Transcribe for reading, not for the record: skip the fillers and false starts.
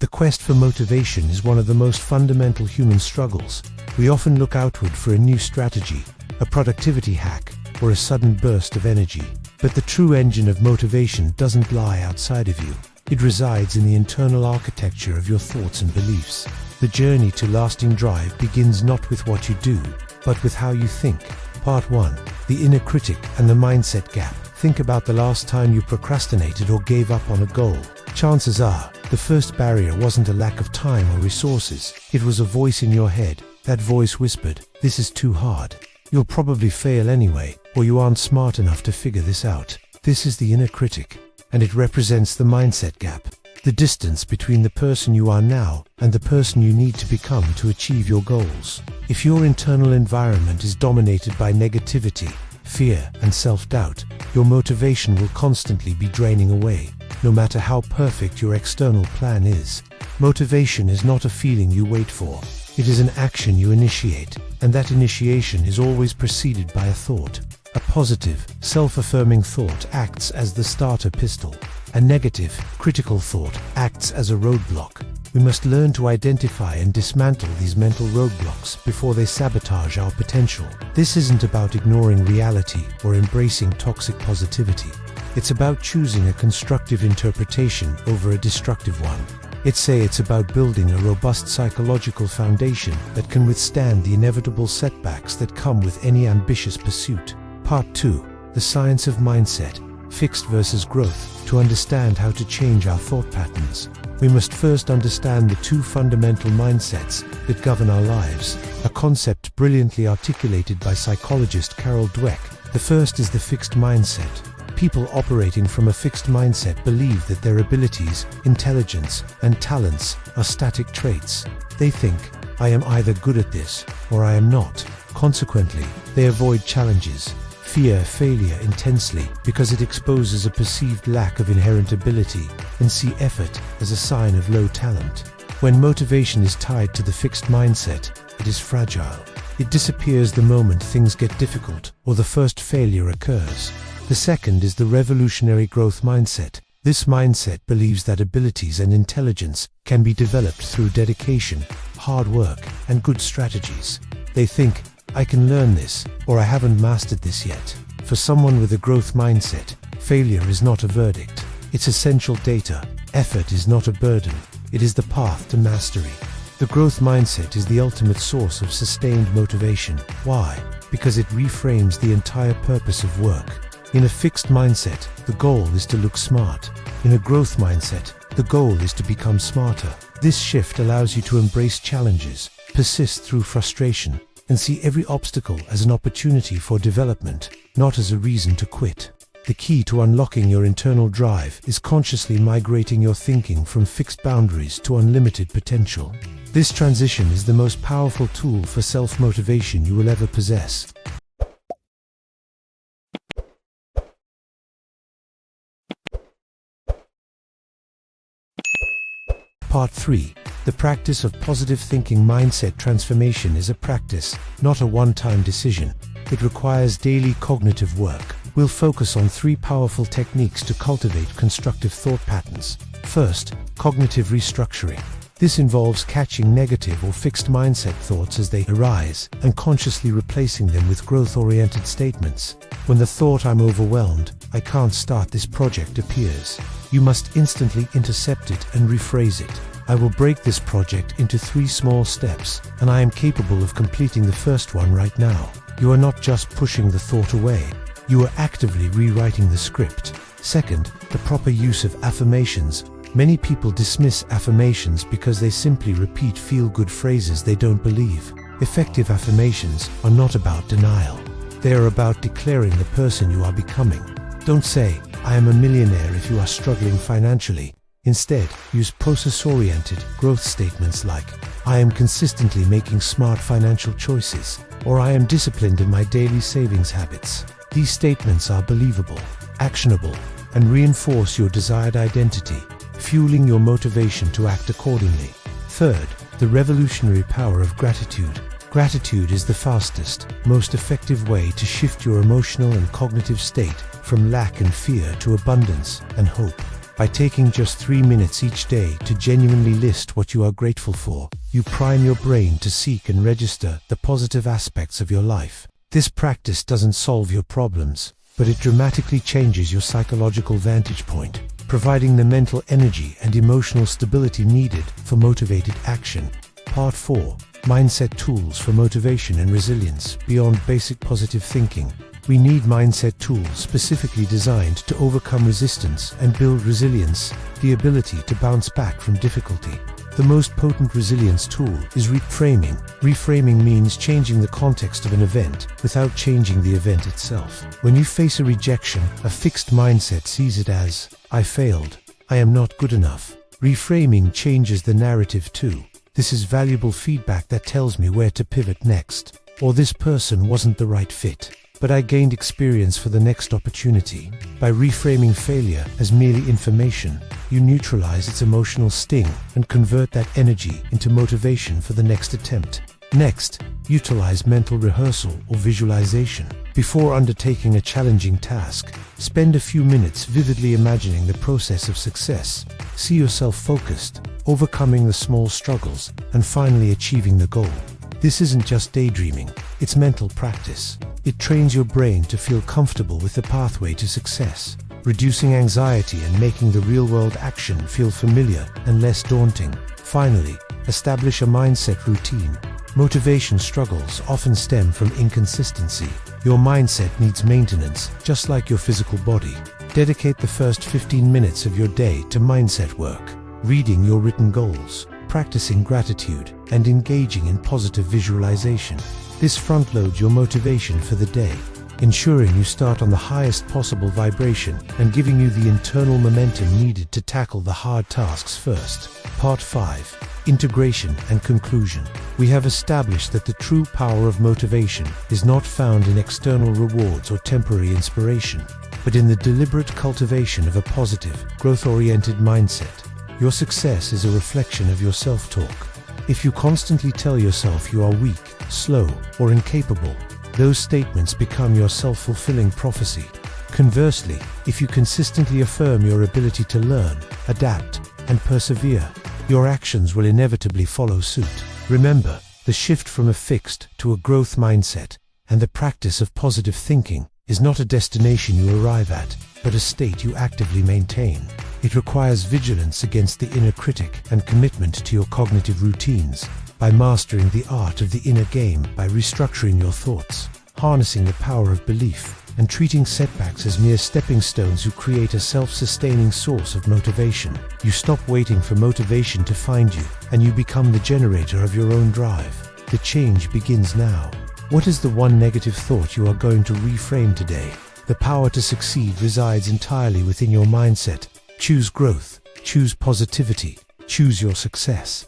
The quest for motivation is one of the most fundamental human struggles. We often look outward for a new strategy, a productivity hack, or a sudden burst of energy. But the true engine of motivation doesn't lie outside of you. It resides in the internal architecture of your thoughts and beliefs. The journey to lasting drive begins not with what you do, but with how you think. Part 1. The Inner Critic and the Mindset Gap. Think about the last time you procrastinated or gave up on a goal. Chances are, the first barrier wasn't a lack of time or resources. It was a voice in your head. That voice whispered, "This is too hard. You'll probably fail anyway, or you aren't smart enough to figure this out." This is the inner critic, and it represents the mindset gap, the distance between the person you are now and the person you need to become to achieve your goals. If your internal environment is dominated by negativity, fear, and self-doubt, your motivation will constantly be draining away, no matter how perfect your external plan is. Motivation is not a feeling you wait for. It is an action you initiate, and that initiation is always preceded by a thought. A positive, self-affirming thought acts as the starter pistol. A negative, critical thought acts as a roadblock. We must learn to identify and dismantle these mental roadblocks before they sabotage our potential. This isn't about ignoring reality or embracing toxic positivity. It's about choosing a constructive interpretation over a destructive one. It's about building a robust psychological foundation that can withstand the inevitable setbacks that come with any ambitious pursuit. Part 2. The Science of Mindset, Fixed versus Growth. To understand how to change our thought patterns, we must first understand the two fundamental mindsets that govern our lives, a concept brilliantly articulated by psychologist Dweck. The first is the fixed mindset. People operating from a fixed mindset believe that their abilities, intelligence, and talents are static traits. They think, "I am either good at this, or I am not." Consequently, they avoid challenges, fear failure intensely because it exposes a perceived lack of inherent ability, and see effort as a sign of low talent. When motivation is tied to the fixed mindset, it is fragile. It disappears the moment things get difficult or the first failure occurs. The second is the revolutionary growth mindset. This mindset believes that abilities and intelligence can be developed through dedication, hard work, and good strategies. They think, "I can learn this," or "I haven't mastered this yet." For someone with a growth mindset, failure is not a verdict. It's essential data. Effort is not a burden. It is the path to mastery. The growth mindset is the ultimate source of sustained motivation. Why? Because it reframes the entire purpose of work. In a fixed mindset, the goal is to look smart. In a growth mindset, the goal is to become smarter. This shift allows you to embrace challenges, persist through frustration, and see every obstacle as an opportunity for development, not as a reason to quit. The key to unlocking your internal drive is consciously migrating your thinking from fixed boundaries to unlimited potential. This transition is the most powerful tool for self-motivation you will ever possess. Part 3. The practice of positive thinking. Mindset transformation is a practice, not a one-time decision. It requires daily cognitive work. We'll focus on 3 powerful techniques to cultivate constructive thought patterns. First, cognitive restructuring. This involves catching negative or fixed mindset thoughts as they arise and consciously replacing them with growth-oriented statements. When the thought "I'm overwhelmed, I can't start this project" appears, you must instantly intercept it and rephrase it. "I will break this project into 3 small steps, and I am capable of completing the first one right now." You are not just pushing the thought away, you are actively rewriting the script. Second, the proper use of affirmations. Many people dismiss affirmations because they simply repeat feel-good phrases they don't believe. Effective affirmations are not about denial. They are about declaring the person you are becoming. Don't say, "I am a millionaire" if you are struggling financially. Instead, use process-oriented growth statements like, "I am consistently making smart financial choices," or "I am disciplined in my daily savings habits." These statements are believable, actionable, and reinforce your desired identity, fueling your motivation to act accordingly. Third, the revolutionary power of gratitude. Gratitude is the fastest, most effective way to shift your emotional and cognitive state from lack and fear to abundance and hope. By taking just 3 minutes each day to genuinely list what you are grateful for, you prime your brain to seek and register the positive aspects of your life. This practice doesn't solve your problems, but it dramatically changes your psychological vantage point, providing the mental energy and emotional stability needed for motivated action. Part 4. Mindset Tools for Motivation and Resilience. Beyond basic positive thinking, we need mindset tools specifically designed to overcome resistance and build resilience, the ability to bounce back from difficulty. The most potent resilience tool is reframing. Reframing means changing the context of an event without changing the event itself. When you face a rejection, a fixed mindset sees it as, "I failed. I am not good enough." Reframing changes the narrative too. "This is valuable feedback that tells me where to pivot next," or "this person wasn't the right fit, but I gained experience for the next opportunity." By reframing failure as merely information, you neutralize its emotional sting and convert that energy into motivation for the next attempt. Next, utilize mental rehearsal or visualization. Before undertaking a challenging task, spend a few minutes vividly imagining the process of success. See yourself focused, overcoming the small struggles, and finally achieving the goal. This isn't just daydreaming, it's mental practice. It trains your brain to feel comfortable with the pathway to success, reducing anxiety and making the real-world action feel familiar and less daunting. Finally, establish a mindset routine. Motivation struggles often stem from inconsistency. Your mindset needs maintenance, just like your physical body. Dedicate the first 15 minutes of your day to mindset work, reading your written goals, practicing gratitude, and engaging in positive visualization. This front-loads your motivation for the day, ensuring you start on the highest possible vibration and giving you the internal momentum needed to tackle the hard tasks first. Part 5. Integration and Conclusion. We have established that the true power of motivation is not found in external rewards or temporary inspiration, but in the deliberate cultivation of a positive, growth-oriented mindset. Your success is a reflection of your self-talk. If you constantly tell yourself you are weak, slow, or incapable, those statements become your self-fulfilling prophecy. Conversely, if you consistently affirm your ability to learn, adapt, and persevere, your actions will inevitably follow suit. Remember, the shift from a fixed to a growth mindset and the practice of positive thinking is not a destination you arrive at, but a state you actively maintain. It requires vigilance against the inner critic and commitment to your cognitive routines. By mastering the art of the inner game, by restructuring your thoughts, harnessing the power of belief, and treating setbacks as mere stepping stones, you create a self-sustaining source of motivation. You stop waiting for motivation to find you, and you become the generator of your own drive. The change begins now. What is the one negative thought you are going to reframe today? The power to succeed resides entirely within your mindset. Choose growth, choose positivity, choose your success.